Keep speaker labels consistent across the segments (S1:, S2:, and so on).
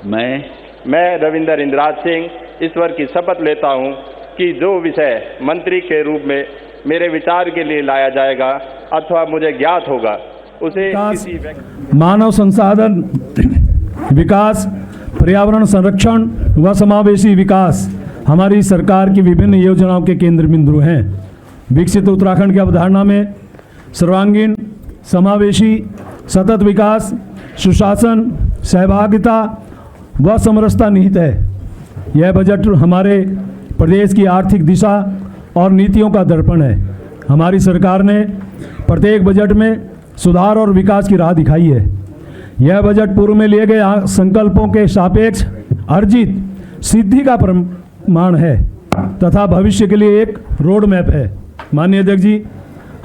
S1: मैं रविंदर इंद्राज सिंह ईश्वर की शपथ लेता हूं कि जो विषय मंत्री के रूप में मेरे विचार के लिए लाया जाएगा अथवा मुझे ज्ञात होगा उसे किसी
S2: मानव संसाधन विकास, पर्यावरण संरक्षण व समावेशी विकास हमारी सरकार की विभिन्न योजनाओं के केंद्र बिंदु हैं। विकसित उत्तराखंड की अवधारणा में सर्वांगीण, समावेशी, सतत विकास, सुशासन, सहभागिता व समरसता निहित है। यह बजट हमारे प्रदेश की आर्थिक दिशा और नीतियों का दर्पण है। हमारी सरकार ने प्रत्येक बजट में सुधार और विकास की राह दिखाई है। यह बजट पूर्व में लिए गए संकल्पों के सापेक्ष अर्जित सिद्धि का प्रमाण है तथा भविष्य के लिए एक रोड मैप है। माननीय अध्यक्ष जी,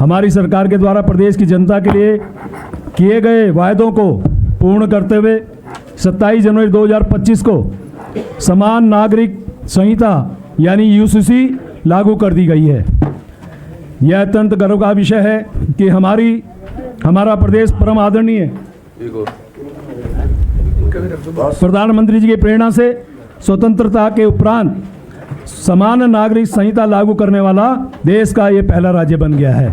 S2: हमारी सरकार के द्वारा प्रदेश की जनता के लिए किए गए वायदों को पूर्ण करते हुए 27 जनवरी 2025 को समान नागरिक संहिता यानी यूसीसी लागू कर दी गई है। यह अत्यंत गर्व का विषय है कि हमारा प्रदेश परम आदरणीय प्रधानमंत्री जी की प्रेरणा से स्वतंत्रता के उपरांत समान नागरिक संहिता लागू करने वाला देश का ये पहला राज्य बन गया है।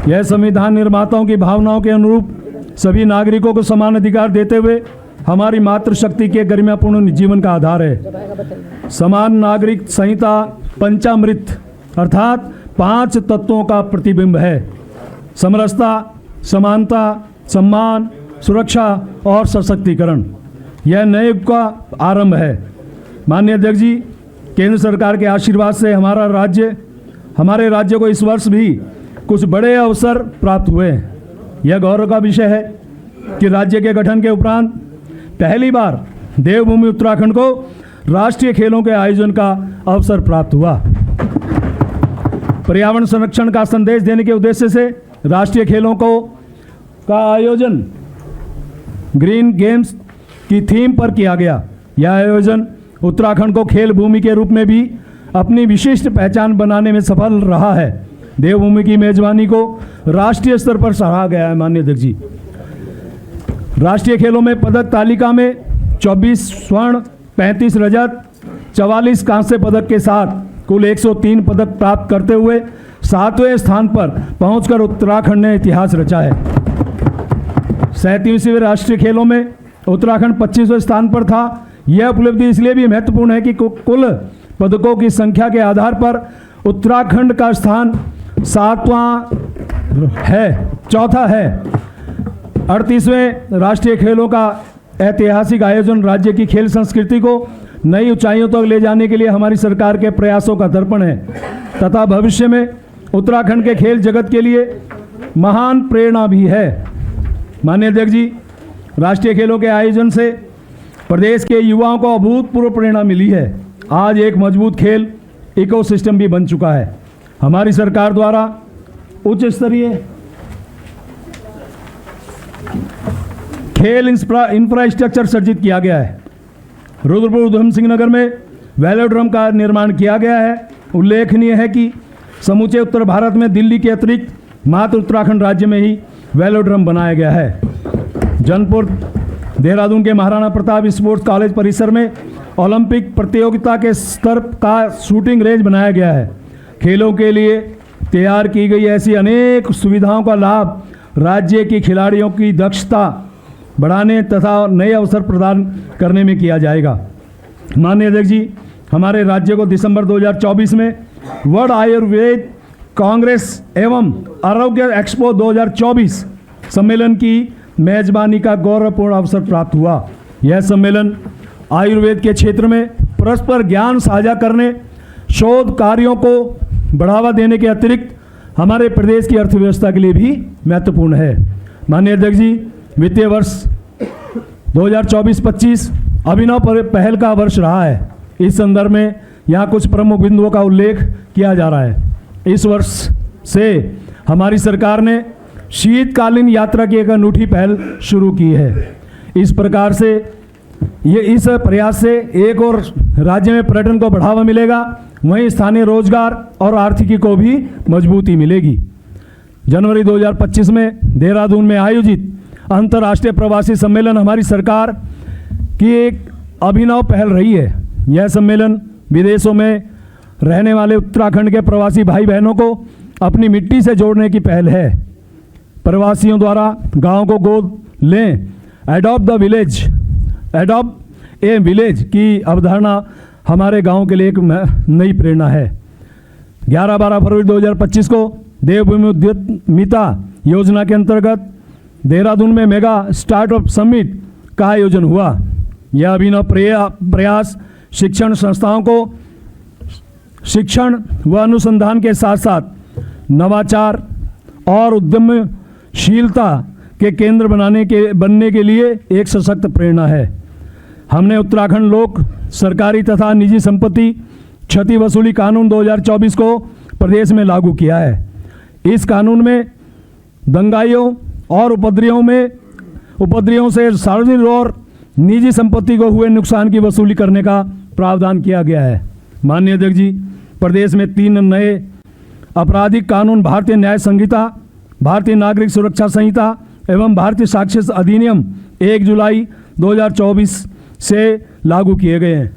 S2: यह संविधान निर्माताओं की भावनाओं के अनुरूप सभी नागरिकों को समान अधिकार देते हुए हमारी मातृशक्ति के गरिमापूर्ण जीवन का आधार है। समान नागरिक संहिता पंचामृत अर्थात 5 तत्वों का प्रतिबिंब है। समरसता, समानता, सम्मान, सुरक्षा और सशक्तिकरण। यह नए युग का आरंभ है। माननीय अध्यक्ष जी, केंद्र सरकार के आशीर्वाद से हमारे राज्य को इस वर्ष भी कुछ बड़े अवसर प्राप्त हुए हैं। यह गौरव का विषय है कि राज्य के गठन के उपरांत पहली बार देवभूमि उत्तराखंड को राष्ट्रीय खेलों के आयोजन का अवसर प्राप्त हुआ। पर्यावरण संरक्षण का संदेश देने के उद्देश्य से राष्ट्रीय खेलों का आयोजन ग्रीन गेम्स की थीम पर किया गया। यह आयोजन उत्तराखंड को खेल भूमि के रूप में भी अपनी विशिष्ट पहचान बनाने में सफल रहा है। देवभूमि की मेजबानी को राष्ट्रीय स्तर पर सराहा गया है। माननीय अध्यक्ष जी, राष्ट्रीय खेलों में पदक तालिका में 24 स्वर्ण, 35 रजत, 44 कांस्य पदक के साथ कुल 103 पदक प्राप्त करते हुए 7वें स्थान पर पहुंचकर उत्तराखंड ने इतिहास रचा है। 37वें राष्ट्रीय खेलों में उत्तराखंड 25वें स्थान पर था। यह उपलब्धि इसलिए भी महत्वपूर्ण है कि कुल पदकों की संख्या के आधार पर उत्तराखंड का स्थान चौथा है। 38वें राष्ट्रीय खेलों का ऐतिहासिक आयोजन राज्य की खेल संस्कृति को नई ऊंचाइयों तक ले जाने के लिए हमारी सरकार के प्रयासों का दर्पण है तथा भविष्य में उत्तराखंड के खेल जगत के लिए महान प्रेरणा भी है। माननीय अध्यक्ष जी, राष्ट्रीय खेलों के आयोजन से प्रदेश के युवाओं को अभूतपूर्व प्रेरणा मिली है। आज एक मजबूत खेल इकोसिस्टम भी बन चुका है। हमारी सरकार द्वारा उच्च स्तरीय खेल इंफ्रास्ट्रक्चर सर्जित किया गया है। रुद्रपुर उधम सिंह नगर में वेलोड्रम का निर्माण किया गया है। उल्लेखनीय है कि समूचे उत्तर भारत में दिल्ली के अतिरिक्त मात्र उत्तराखंड राज्य में ही वेलोड्रम बनाया गया है। जनपुर देहरादून के महाराणा प्रताप स्पोर्ट्स कॉलेज परिसर में ओलंपिक प्रतियोगिता के स्तर का शूटिंग रेंज बनाया गया है। खेलों के लिए तैयार की गई ऐसी अनेक सुविधाओं का लाभ राज्य के खिलाड़ियों की दक्षता बढ़ाने तथा नए अवसर प्रदान करने में किया जाएगा। माननीय अध्यक्ष जी, हमारे राज्य को दिसंबर 2024 में वर्ल्ड आयुर्वेद कांग्रेस एवं आरोग्य एक्सपो 2024 सम्मेलन की मेजबानी का गौरवपूर्ण अवसर प्राप्त हुआ। यह सम्मेलन आयुर्वेद के क्षेत्र में परस्पर ज्ञान साझा करने, शोध कार्यों को बढ़ावा देने के अतिरिक्त हमारे प्रदेश की अर्थव्यवस्था के लिए भी महत्वपूर्ण है। माननीय अध्यक्ष जी, वित्तीय वर्ष 2024-25 अभिनव पहल का वर्ष रहा है। इस संदर्भ में यहाँ कुछ प्रमुख बिंदुओं का उल्लेख किया जा रहा है। इस वर्ष से हमारी सरकार ने शीतकालीन यात्रा की एक अनूठी पहल शुरू की है। इस प्रयास से एक और राज्य में पर्यटन को बढ़ावा मिलेगा, वहीं स्थानीय रोजगार और आर्थिकी को भी मजबूती मिलेगी। जनवरी 2025 में देहरादून में आयोजित अंतर्राष्ट्रीय प्रवासी सम्मेलन हमारी सरकार की एक अभिनव पहल रही है। यह सम्मेलन विदेशों में रहने वाले उत्तराखंड के प्रवासी भाई बहनों को अपनी मिट्टी से जोड़ने की पहल है। प्रवासियों द्वारा गांव को गोद लें, अडॉप्ट ए विलेज की अवधारणा हमारे गांव के लिए एक नई प्रेरणा है। 11-12 फरवरी 2025 को देवभूमि उद्यमिता योजना के अंतर्गत देहरादून में मेगा स्टार्टअप समिट का आयोजन हुआ। यह अभिनव प्रयास शिक्षण संस्थाओं को शिक्षण व अनुसंधान के साथ साथ नवाचार और उद्यमशीलता के केंद्र बनने के लिए एक सशक्त प्रेरणा है। हमने उत्तराखंड लोक सरकारी तथा निजी संपत्ति क्षति वसूली कानून 2024 को प्रदेश में लागू किया है। इस कानून में दंगाइयों और उपद्रवियों से सार्वजनिक और निजी संपत्ति को हुए नुकसान की वसूली करने का प्रावधान किया गया है। माननीय अध्यक्ष जी, प्रदेश में 3 नए आपराधिक कानून भारतीय न्याय संहिता, भारतीय नागरिक सुरक्षा संहिता एवं भारतीय साक्ष्य अधिनियम 1 जुलाई 2024 से लागू किए गए हैं।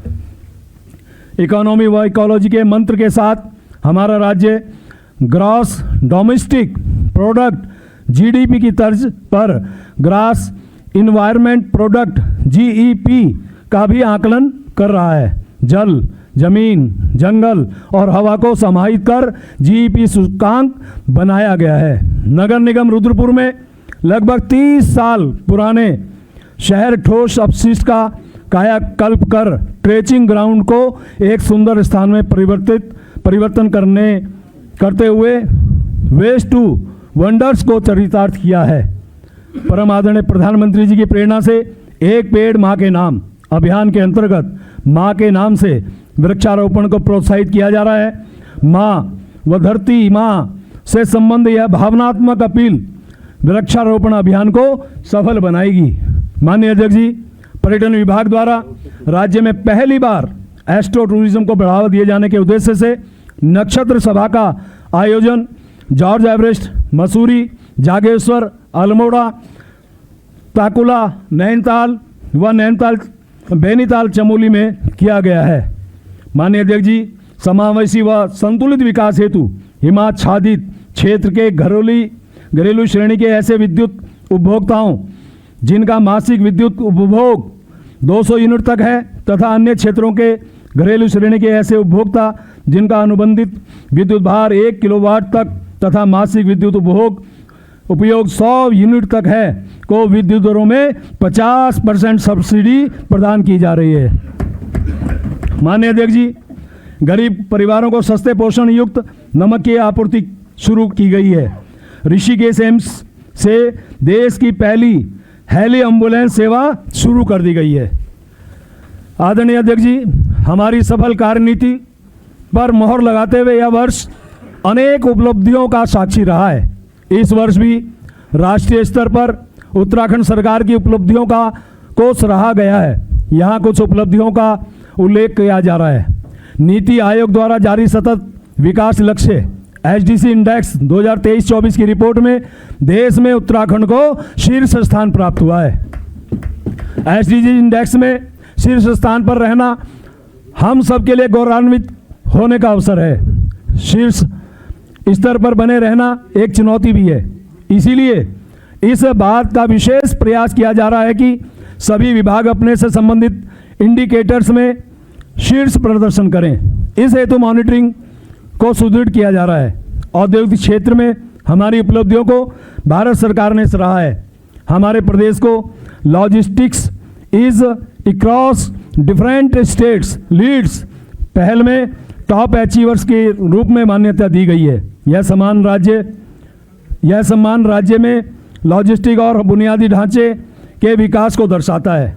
S2: इकोनॉमी व इकोलॉजी के मंत्र के साथ हमारा राज्य ग्रॉस डोमेस्टिक प्रोडक्ट जीडीपी की तर्ज पर ग्रॉस इन्वायरमेंट प्रोडक्ट जीईपी का भी आकलन कर रहा है। जल, जमीन, जंगल और हवा को समाहित कर जीईपी सूचकांक बनाया गया है। नगर निगम रुद्रपुर में लगभग 30 साल पुराने शहर ठोस अपशिष्ट का कायाकल्प कर ट्रेचिंग ग्राउंड को एक सुंदर स्थान में परिवर्तन करते हुए वेस्ट टू वंडर्स को चरितार्थ किया है। परम आदरणीय प्रधानमंत्री जी की प्रेरणा से एक पेड़ माँ के नाम अभियान के अंतर्गत माँ के नाम से वृक्षारोपण को प्रोत्साहित किया जा रहा है। माँ व धरती माँ से संबंध यह भावनात्मक अपील वृक्षारोपण अभियान को सफल बनाएगी। माननीय अध्यक्ष जी, पर्यटन विभाग द्वारा राज्य में पहली बार एस्ट्रो टूरिज्म को बढ़ावा दिए जाने के उद्देश्य से नक्षत्र सभा का आयोजन जॉर्ज एवरेस्ट, मसूरी, जागेश्वर, अल्मोड़ा, ताकुला, नैनीताल बेनीताल, चमोली में किया गया है। माननीय अध्यक्ष जी, समावेशी व संतुलित विकास हेतु हिमाच्छादित क्षेत्र के घरेलू श्रेणी के ऐसे विद्युत उपभोक्ताओं जिनका मासिक विद्युत उपभोग 200 यूनिट तक है तथा अन्य क्षेत्रों के घरेलू श्रेणी के ऐसे उपभोक्ता जिनका अनुबंधित विद्युत भार 1 किलोवाट तक तथा मासिक विद्युत उपयोग 100 यूनिट तक है को विद्युत दरों में 50% सब्सिडी प्रदान की जा रही है। माननीय अध्यक्ष जी, गरीब परिवारों को सस्ते पोषण युक्त नमक की आपूर्ति शुरू की गई है। ऋषिकेश एम्स से देश की पहली हेली एम्बुलेंस सेवा शुरू कर दी गई है। आदरणीय अध्यक्ष जी, हमारी सफल कार्यनीति पर मोहर लगाते हुए यह वर्ष अनेक उपलब्धियों का साक्षी रहा है। इस वर्ष भी राष्ट्रीय स्तर पर उत्तराखंड सरकार की उपलब्धियों को सराहा गया है। यहाँ कुछ उपलब्धियों का उल्लेख किया जा रहा है। नीति आयोग द्वारा जारी सतत विकास लक्ष्य एचडीसी इंडेक्स 2023-24 की रिपोर्ट में देश में उत्तराखंड को शीर्ष स्थान प्राप्त हुआ है। एचडीसी इंडेक्स में शीर्ष स्थान पर रहना हम सबके लिए गौरवान्वित होने का अवसर है। शीर्ष स्तर पर बने रहना एक चुनौती भी है। इसीलिए इस बात का विशेष प्रयास किया जा रहा है कि सभी विभाग अपने से संबंधित इंडिकेटर्स में शीर्ष प्रदर्शन करें। इस हेतु मॉनिटरिंग को सुदृढ़ किया जा रहा है। औद्योगिक क्षेत्र में हमारी उपलब्धियों को भारत सरकार ने सराहा है। हमारे प्रदेश को logistics is across different states leads पहल में टॉप अचीवर्स के रूप में मान्यता दी गई है। यह सम्मान राज्य में लॉजिस्टिक और बुनियादी ढांचे के विकास को दर्शाता है।